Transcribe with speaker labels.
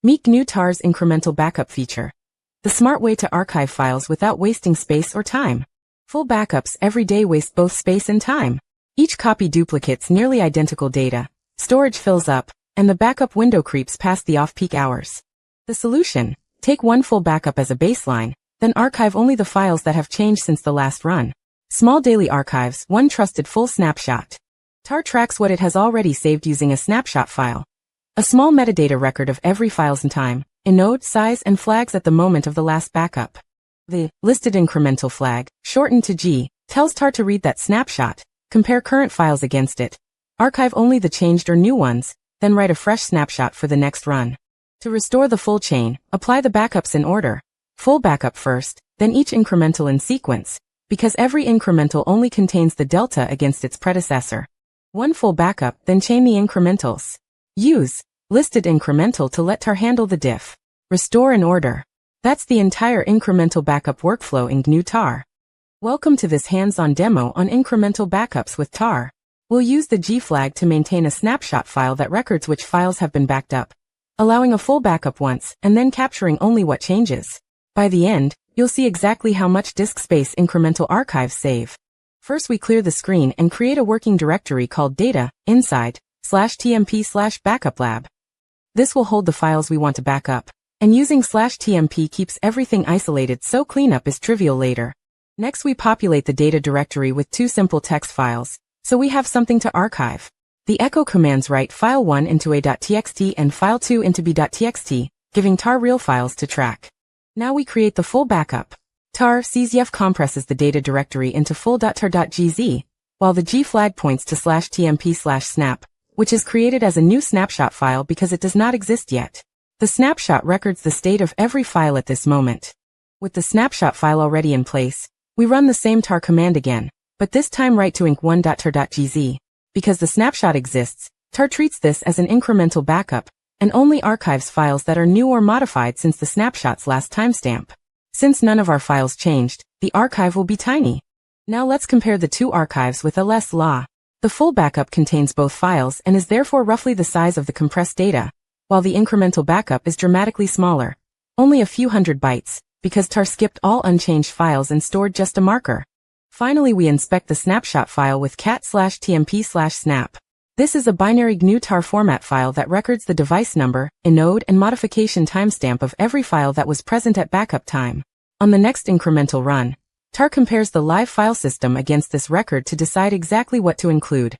Speaker 1: Meet GNU TAR's incremental backup feature. The smart way to archive files without wasting space or time. Full backups every day waste both space and time. Each copy duplicates nearly identical data, storage fills up, and the backup window creeps past the off-peak hours. The solution: take one full backup as a baseline, then archive only the files that have changed since the last run. Small daily archives, one trusted full snapshot. TAR tracks what it has already saved using a snapshot file. A small metadata record of every file's time, inode, size, and flags at the moment of the last backup. The listed incremental flag, shortened to G, tells TAR to read that snapshot, compare current files against it, archive only the changed or new ones, then write a fresh snapshot for the next run. To restore the full chain, apply the backups in order. Full backup first, then each incremental in sequence, because every incremental only contains the delta against its predecessor. One full backup, then chain the incrementals. Use listed incremental to let TAR handle the diff. Restore in order. That's the entire incremental backup workflow in GNU TAR. Welcome to this hands-on demo on incremental backups with TAR. We'll use the G flag to maintain a snapshot file that records which files have been backed up, allowing a full backup once and then capturing only what changes. By the end, you'll see exactly how much disk space incremental archives save. First, we clear the screen and create a working directory called data inside /tmp/backuplab. This will hold the files we want to back up, and using /tmp keeps everything isolated so cleanup is trivial later. Next, we populate the data directory with two simple text files, so we have something to archive. The echo commands write file1 into a.txt and file2 into b.txt, giving TAR real files to track. Now we create the full backup. TAR czf compresses the data directory into full.tar.gz, while the G flag points to /tmp/snap, which is created as a new snapshot file because it does not exist yet. The snapshot records the state of every file at this moment. With the snapshot file already in place, we run the same TAR command again, but this time write to inc1.tar.gz. Because the snapshot exists, TAR treats this as an incremental backup, and only archives files that are new or modified since the snapshot's last timestamp. Since none of our files changed, the archive will be tiny. Now let's compare the two archives with ls/la. The full backup contains both files and is therefore roughly the size of the compressed data, while the incremental backup is dramatically smaller, only a few hundred bytes, because TAR skipped all unchanged files and stored just a marker. Finally, we inspect the snapshot file with cat/tmp/snap. This is a binary GNU TAR format file that records the device number, inode, and modification timestamp of every file that was present at backup time. On the next incremental run, TAR compares the live file system against this record to decide exactly what to include.